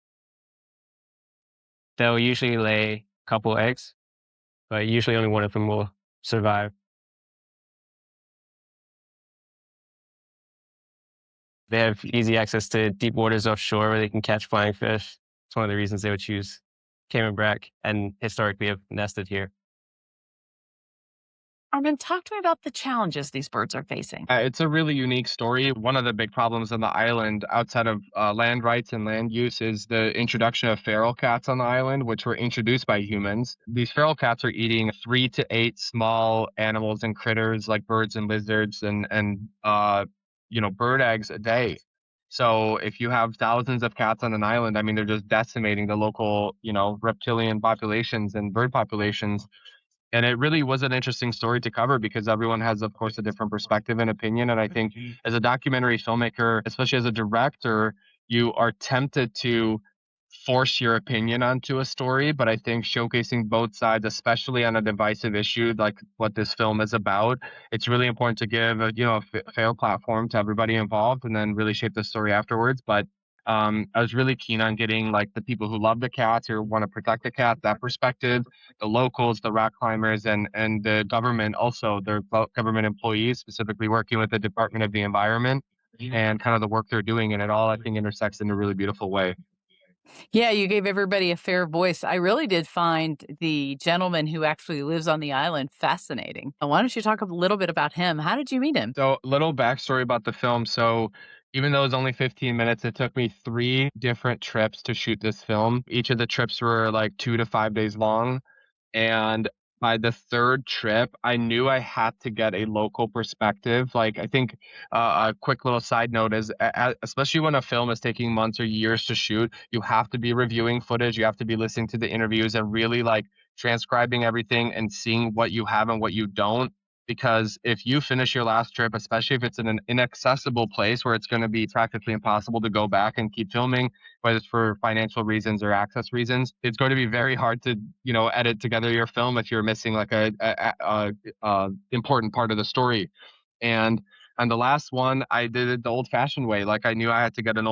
They'll usually lay a couple eggs, but usually only one of them will survive. They have easy access to deep waters offshore where they can catch flying fish. It's one of the reasons they would choose Cayman Brac, and historically have nested here. Armin, talk to me about the challenges these birds are facing. It's a really unique story. One of the big problems on the island, outside of land rights and land use, is the introduction of feral cats on the island, which were introduced by humans. These feral cats are eating 3 to 8 small animals and critters like birds and lizards and bird eggs a day. So if you have thousands of cats on an island, I mean, they're just decimating the local, reptilian populations and bird populations. And it really was an interesting story to cover because everyone has, of course, a different perspective and opinion. And I think as a documentary filmmaker, especially as a director, you are tempted to force your opinion onto a story. But I think showcasing both sides, especially on a divisive issue like what this film is about, it's really important to give a fair platform to everybody involved and then really shape the story afterwards. But I was really keen on getting like the people who love the cats or want to protect the cat, that perspective, the locals, the rock climbers, and the government also, their government employees, specifically working with the Department of the Environment and kind of the work they're doing. And it all, I think, intersects in a really beautiful way. Yeah, you gave everybody a fair voice. I really did find the gentleman who actually lives on the island fascinating. Why don't you talk a little bit about him? How did you meet him? So, little backstory about the film. So, even though it was only 15 minutes, it took me 3 different trips to shoot this film. Each of the trips were like 2 to 5 days long. And by the third trip, I knew I had to get a local perspective. Like, I think a quick little side note is, especially when a film is taking months or years to shoot, you have to be reviewing footage. You have to be listening to the interviews and really like transcribing everything and seeing what you have and what you don't. because if you finish your last trip, especially if it's in an inaccessible place where it's going to be practically impossible to go back and keep filming, whether it's for financial reasons or access reasons, it's going to be very hard to, edit together your film if you're missing like a important part of the story. And the last one, I did it the old-fashioned way. Like I knew I had to get an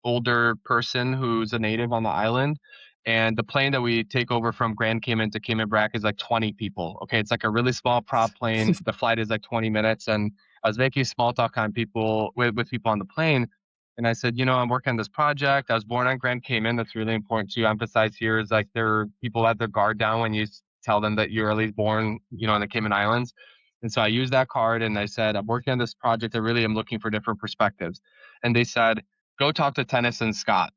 older person who's a native on the island. And the plane that we take over from Grand Cayman to Cayman Brac is like 20 people. Okay, it's like a really small prop plane. The flight is like 20 minutes, and I was making small talk on people with people on the plane. And I said, I'm working on this project. I was born on Grand Cayman. That's really important to emphasize here is like people let their guard down when you tell them that you're at least born, in the Cayman Islands. And so I used that card and I said, I'm working on this project. I really am looking for different perspectives. And they said, go talk to Tennyson Scott.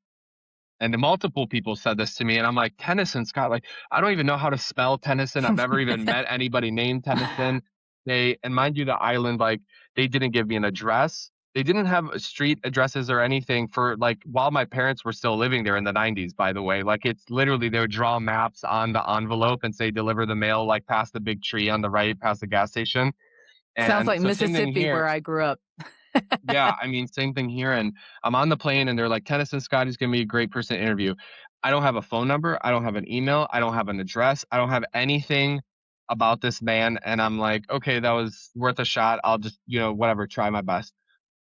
And multiple people said this to me, and I'm like, Tennyson Scott, like, I don't even know how to spell Tennyson. I've never even met anybody named Tennyson. And mind you, the island, like, they didn't give me an address. They didn't have street addresses or anything for like while my parents were still living there in the 90s, by the way. Like, it's literally they would draw maps on the envelope and say, deliver the mail, like, past the big tree on the right, past the gas station. Sounds And like so, same thing Mississippi, here. where I grew up. Yeah, I mean, same thing here. And I'm on the plane and they're like, Tennyson Scott is going to be a great person to interview. I don't have a phone number. I don't have an email. I don't have an address. I don't have anything about this man. And I'm like, okay, that was worth a shot. I'll just, whatever, try my best.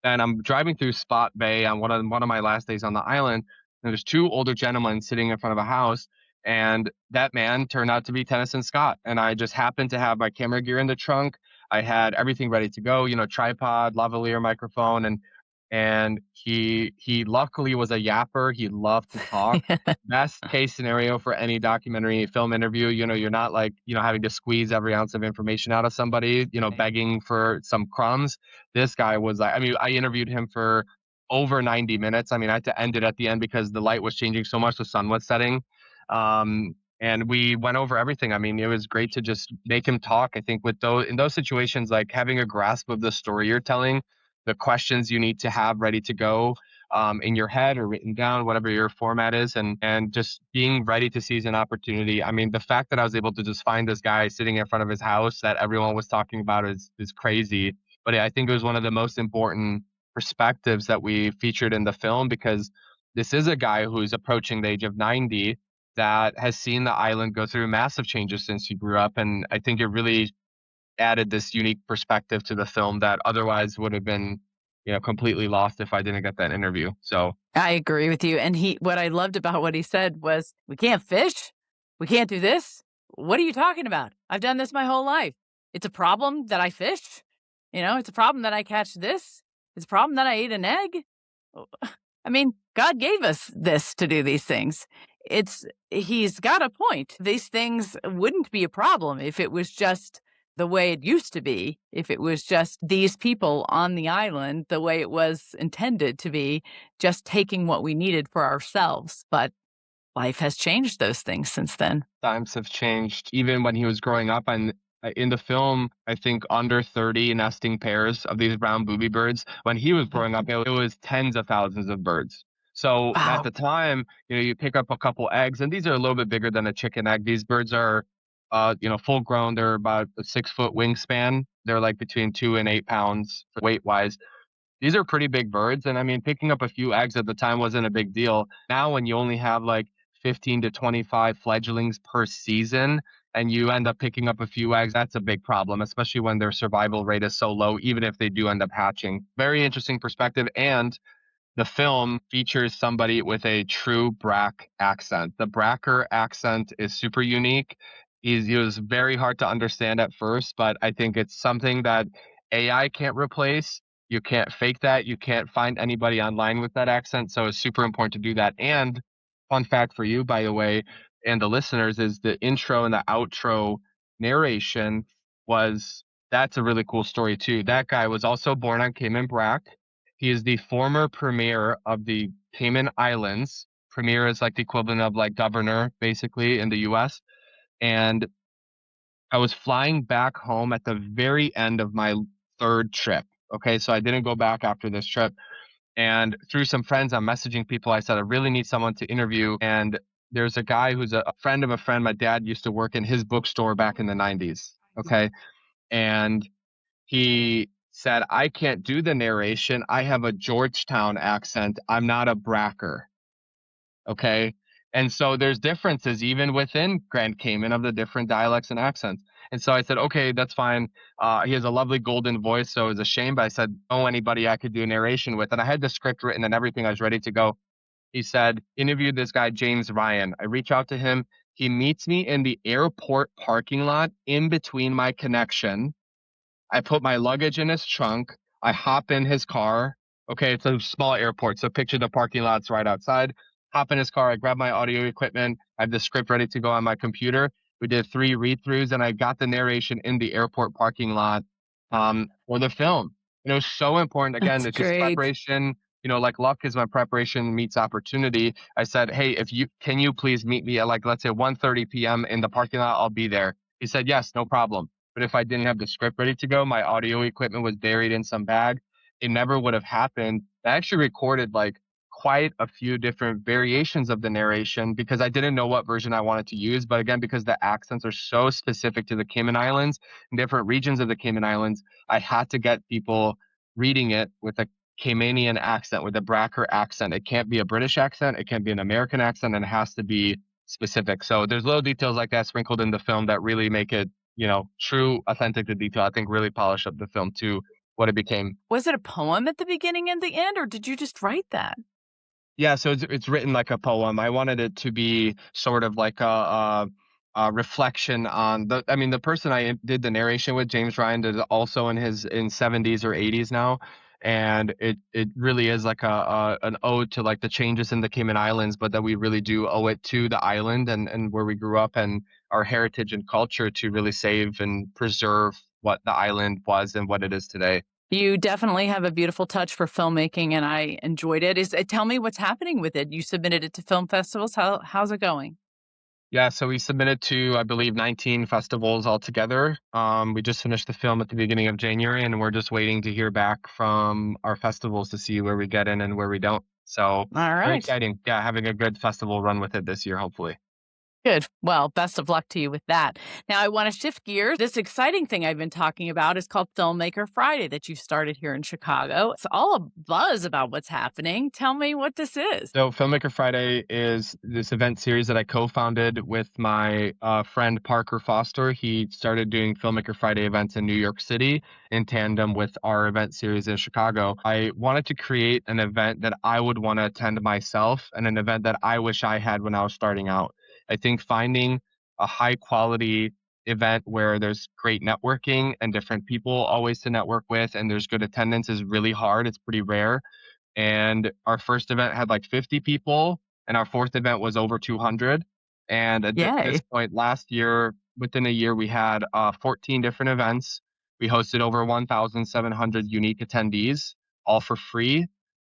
And I'm driving through Spot Bay on one of my last days on the island. And there's two older gentlemen sitting in front of a house. And that man turned out to be Tennyson Scott. And I just happened to have my camera gear in the trunk. I had everything ready to go, tripod, lavalier microphone, and he luckily was a yapper. He loved to talk. Best case scenario for any documentary film interview, you're not like, having to squeeze every ounce of information out of somebody, begging for some crumbs. This guy was like, I mean, I interviewed him for over 90 minutes. I mean, I had to end it at the end because the light was changing so much, the sun was setting. And we went over everything. I mean, it was great to just make him talk. I think in those situations, like having a grasp of the story you're telling, the questions you need to have ready to go in your head or written down, whatever your format is, and just being ready to seize an opportunity. I mean, the fact that I was able to just find this guy sitting in front of his house that everyone was talking about is crazy. But I think it was one of the most important perspectives that we featured in the film because this is a guy who's approaching the age of 90 that has seen the island go through massive changes since he grew up. And I think it really added this unique perspective to the film that otherwise would have been, completely lost if I didn't get that interview. So I agree with you. And what I loved about what he said was, we can't fish. We can't do this. What are you talking about? I've done this my whole life. It's a problem that I fish. It's a problem that I catch this. It's a problem that I ate an egg. I mean, God gave us this to do these things. He's got a point. These things wouldn't be a problem if it was just the way it used to be, if it was just these people on the island, the way it was intended to be, just taking what we needed for ourselves. But life has changed those things since then. times have changed. Even when he was growing up, and in the film, I think under 30 nesting pairs of these brown booby birds. When he was growing up, it was tens of thousands of birds. So at Wow. the time, you pick up a couple eggs, and these are a little bit bigger than a chicken egg. These birds are, full grown. They're about a 6 foot wingspan. They're like between 2 and 8 pounds weight wise. These are pretty big birds. And I mean, picking up a few eggs at the time wasn't a big deal. Now, when you only have like 15 to 25 fledglings per season and you end up picking up a few eggs, that's a big problem, especially when their survival rate is so low, even if they do end up hatching. Very interesting perspective. And the film features somebody with a true Brac accent. The Bracker accent is super unique. He was very hard to understand at first, but I think it's something that AI can't replace. You can't fake that. You can't find anybody online with that accent. So it's super important to do that. And fun fact for you, by the way, and the listeners, is the intro and the outro narration was that's a really cool story too. That guy was also born on Cayman Brac. He is the former premier of the Cayman Islands. Premier is like the equivalent of like governor, basically, in the US. And I was flying back home at the very end of my third trip. Okay, so I didn't go back after this trip. And through some friends, I'm messaging people. I said, I really need someone to interview. And there's a guy who's a friend of a friend. My dad used to work in his bookstore back in the 90s. Okay. And he said, I can't do the narration. I have a Georgetown accent. I'm not a Bracker. Okay. And so there's differences even within Grand Cayman of the different dialects and accents. And so I said, okay, that's fine. He has a lovely golden voice, so it was a shame. But I said, know anybody I could do narration with. And I had the script written and everything. I was ready to go. He said, interviewed this guy, James Ryan. I reach out to him. He meets me in the airport parking lot in between my connection. I put my luggage in his trunk. I hop in his car. Okay, it's a small airport, so picture the parking lots right outside. Hop in his car. I grab my audio equipment. I have the script ready to go on my computer. We did 3 read-throughs, and I got the narration in the airport parking lot for the film. And it was so important. Again, That's it's just great. preparation. Like luck is my preparation meets opportunity. I said, hey, if you can you please meet me at like let's say 1:30 p.m. in the parking lot. I'll be there. He said, yes, no problem. But if I didn't have the script ready to go, my audio equipment was buried in some bag. It never would have happened. I actually recorded like quite a few different variations of the narration because I didn't know what version I wanted to use. But again, because the accents are so specific to the Cayman Islands and different regions of the Cayman Islands, I had to get people reading it with a Caymanian accent, with a Bracker accent. It can't be a British accent. It can't be an American accent, and it has to be specific. So there's little details like that sprinkled in the film that really make it true, authentic to detail. I think really polish up the film to what it became. Was it a poem at the beginning and the end, or did you just write that? Yeah, so it's written like a poem. I wanted it to be sort of like a reflection on the. I mean, the person I did the narration with, James Ryan, is also in 70s or 80s now, and it really is like an ode to like the changes in the Cayman Islands, but that we really do owe it to the island and where we grew up and our heritage and culture to really save and preserve what the island was and what it is today. You definitely have a beautiful touch for filmmaking, and I enjoyed it. Tell me what's happening with it. You submitted it to film festivals. How's it going? Yeah, so we submitted to, I believe, 19 festivals altogether. We just finished the film at the beginning of January, and we're just waiting to hear back from our festivals to see where we get in and where we don't. So All very right. exciting. Yeah, having a good festival run with it this year, hopefully. Good. Well, best of luck to you with that. Now, I want to shift gears. This exciting thing I've been talking about is called Filmmaker Friday that you started here in Chicago. It's all a buzz about what's happening. Tell me what this is. So, Filmmaker Friday is this event series that I co-founded with my friend Parker Foster. He started doing Filmmaker Friday events in New York City in tandem with our event series in Chicago. I wanted to create an event that I would want to attend myself and an event that I wish I had when I was starting out. I think finding a high quality event where there's great networking and different people always to network with and there's good attendance is really hard. It's pretty rare, and our first event had like 50 people and our fourth event was over 200. And at this Yay. point last year, within a year, we had 14 different events. We hosted over 1,700 unique attendees, all for free.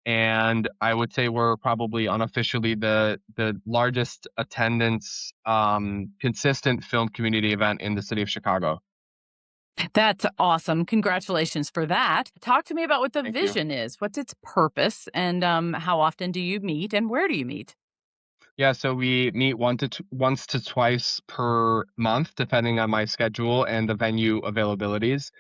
And I would say we're probably unofficially the largest attendance consistent film community event in the city of Chicago. That's awesome. Congratulations for that. Talk to me about what the Thank you. vision is. What's its purpose, and how often do you meet, and where do you meet? Yeah, so we meet once to twice per month, depending on my schedule and the venue availabilities.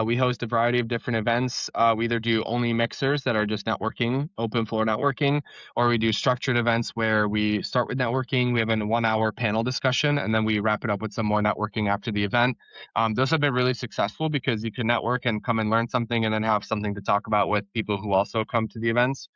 We host a variety of different events. We either do only mixers that are just networking, open floor networking, or we do structured events where we start with networking. We have a 1 hour panel discussion, and then we wrap it up with some more networking after the event. Those have been really successful because you can network and come and learn something, and then have something to talk about with people who also come to the events.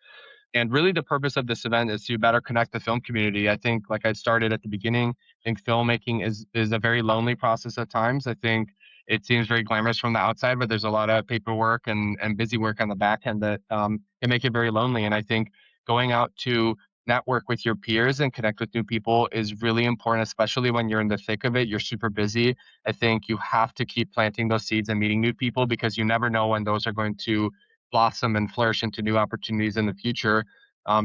And really, the purpose of this event is to better connect the film community. I think, like I started at the beginning, I think filmmaking is a very lonely process at times. I think it seems very glamorous from the outside, but there's a lot of paperwork and busy work on the back end that can make it very lonely. And I think going out to network with your peers and connect with new people is really important, especially when you're in the thick of it. You're super busy. I think you have to keep planting those seeds and meeting new people because you never know when those are going to blossom and flourish into new opportunities in the future.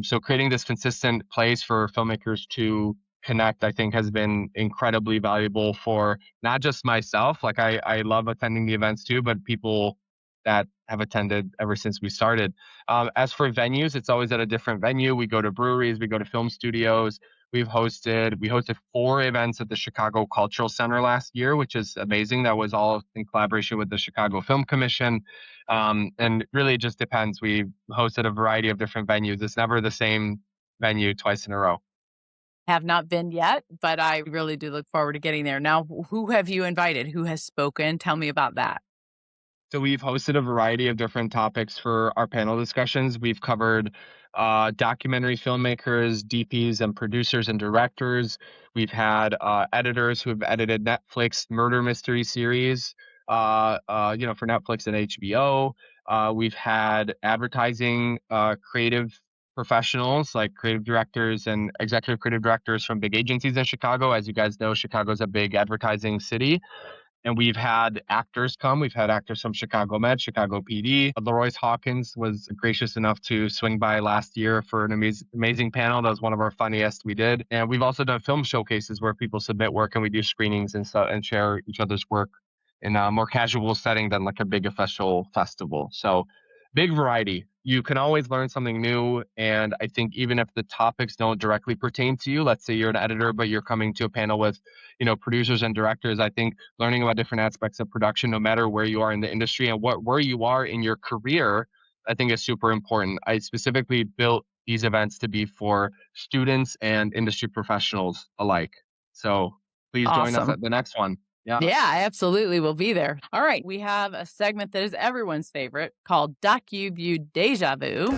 So creating this consistent place for filmmakers to connect, I think, has been incredibly valuable for not just myself. Like I love attending the events too, but people that have attended ever since we started. As for venues, it's always at a different venue. We go to breweries, we go to film studios. We hosted 4 events at the Chicago Cultural Center last year, which is amazing. That was all in collaboration with the Chicago Film Commission. And really it just depends. We hosted a variety of different venues. It's never the same venue twice in a row. Have not been yet, but I really do look forward to getting there. Now, who have you invited? Who has spoken? Tell me about that. So we've hosted a variety of different topics for our panel discussions. We've covered documentary filmmakers, DPs, and producers and directors. We've had editors who have edited Netflix murder mystery series, for Netflix and HBO. We've had advertising creative professionals like creative directors and executive creative directors from big agencies in Chicago. As you guys know, Chicago's a big advertising city. And we've had actors come. We've had actors from Chicago Med, Chicago PD. Leroyce Hawkins was gracious enough to swing by last year for an amazing panel. That was one of our funniest we did. And we've also done film showcases where people submit work and we do screenings and share each other's work in a more casual setting than like a big official festival. So big variety. You can always learn something new. And I think even if the topics don't directly pertain to you, let's say you're an editor, but you're coming to a panel with, producers and directors, I think learning about different aspects of production, no matter where you are in the industry and where you are in your career, I think is super important. I specifically built these events to be for students and industry professionals alike. So please join us Awesome. at the next one. Yeah. Yeah, I absolutely will be there. All right. We have a segment that is everyone's favorite called DocuView Deja Vu,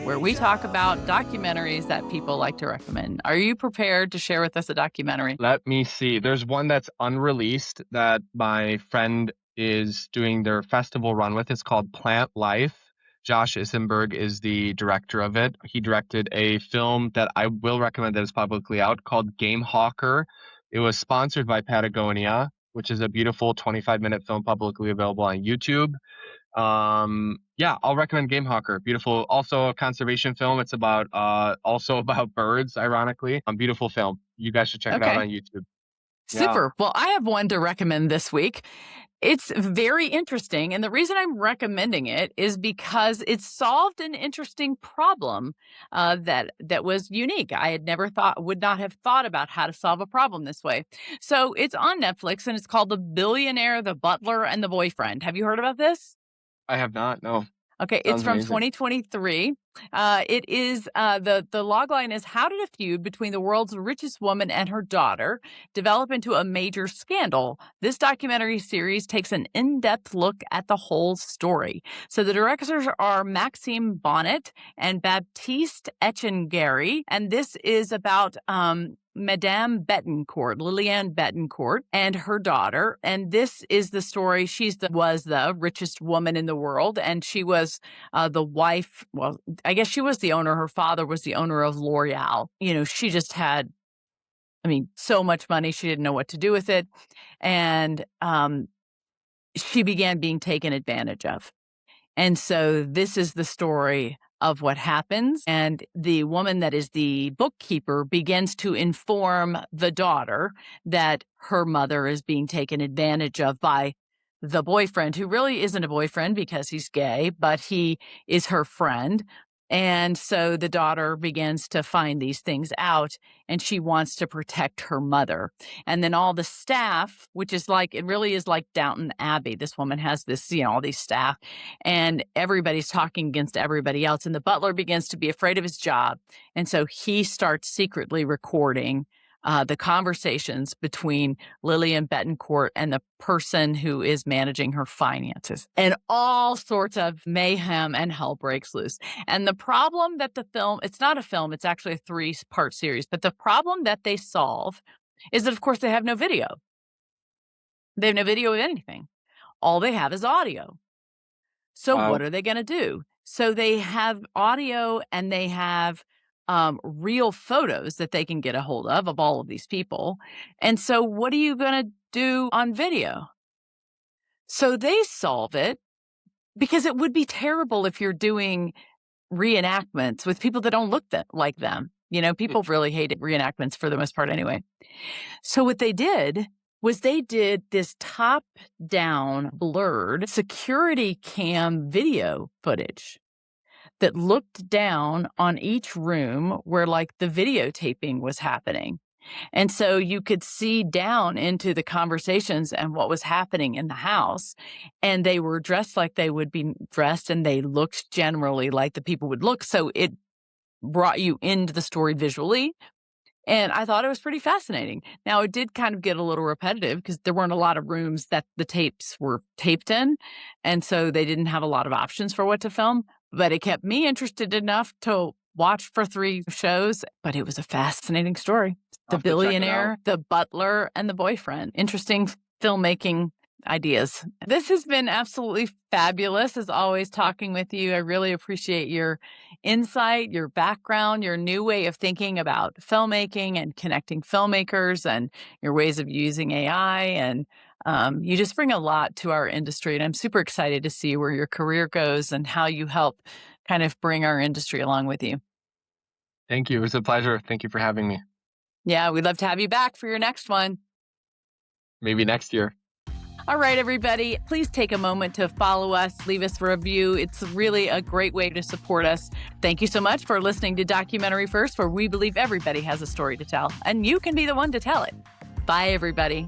where we talk about documentaries that people like to recommend. Are you prepared to share with us a documentary? Let me see. There's one that's unreleased that my friend is doing their festival run with. It's called Plant Life. Josh Issenberg is the director of it. He directed a film that I will recommend that is publicly out called Game Hawker. It was sponsored by Patagonia, which is a beautiful 25-minute film publicly available on YouTube. Yeah, I'll recommend Game Hawker. Beautiful, also a conservation film. It's about also about birds, ironically. Beautiful film. You guys should check it out on YouTube. Yeah. Super. Well, I have one to recommend this week. It's very interesting. And the reason I'm recommending it is because it solved an interesting problem that was unique. I had never would not have thought about how to solve a problem this way. So it's on Netflix and it's called The Billionaire, the Butler, and the Boyfriend. Have you heard about this? I have not, no. Okay, it's Sounds from amazing. 2023. It is the logline is, how did a feud between the world's richest woman and her daughter develop into a major scandal? This documentary series takes an in-depth look at the whole story. So the directors are Maxime Bonnet and Baptiste Echengari, and this is about Madame Betancourt, Liliane Betancourt, and her daughter. And this is the story. Was the richest woman in the world, and she was the wife. Well, I guess she was the owner. Her father was the owner of L'Oreal. She just had, so much money, she didn't know what to do with it. And she began being taken advantage of. And so this is the story of what happens. And the woman that is the bookkeeper begins to inform the daughter that her mother is being taken advantage of by the boyfriend, who really isn't a boyfriend because he's gay, but he is her friend. And so the daughter begins to find these things out, and she wants to protect her mother. And then all the staff, which is like, it really is like Downton Abbey. This woman has this, all these staff, and everybody's talking against everybody else. And the butler begins to be afraid of his job. And so he starts secretly recording the conversations between Liliane Betancourt and the person who is managing her finances. And all sorts of mayhem and hell breaks loose. And the problem that it's not a film, it's actually a 3-part series, but the problem that they solve is that, of course, they have no video. They have no video of anything. All they have is audio. So what are they going to do? So they have audio and they have real photos that they can get a hold of all of these people. And so what are you going to do on video? So they solve it, because it would be terrible if you're doing reenactments with people that don't look like them. People really hate reenactments for the most part anyway. So what they did was they did this top-down blurred security cam video footage that looked down on each room where like the videotaping was happening. And so you could see down into the conversations and what was happening in the house. And they were dressed like they would be dressed, and they looked generally like the people would look. So it brought you into the story visually. And I thought it was pretty fascinating. Now, it did kind of get a little repetitive because there weren't a lot of rooms that the tapes were taped in. And so they didn't have a lot of options for what to film. But it kept me interested enough to watch for 3 shows. But it was a fascinating story. The I'll have to check it out. billionaire, the butler, and the boyfriend. Interesting filmmaking ideas. This has been absolutely fabulous, as always, talking with you. I really appreciate your insight, your background, your new way of thinking about filmmaking and connecting filmmakers, and your ways of using AI. And you just bring a lot to our industry. And I'm super excited to see where your career goes and how you help kind of bring our industry along with you. Thank you. It was a pleasure. Thank you for having me. Yeah, we'd love to have you back for your next one. Maybe next year. All right, everybody, please take a moment to follow us, leave us a review. It's really a great way to support us. Thank you so much for listening to Documentary First, where we believe everybody has a story to tell, and you can be the one to tell it. Bye, everybody.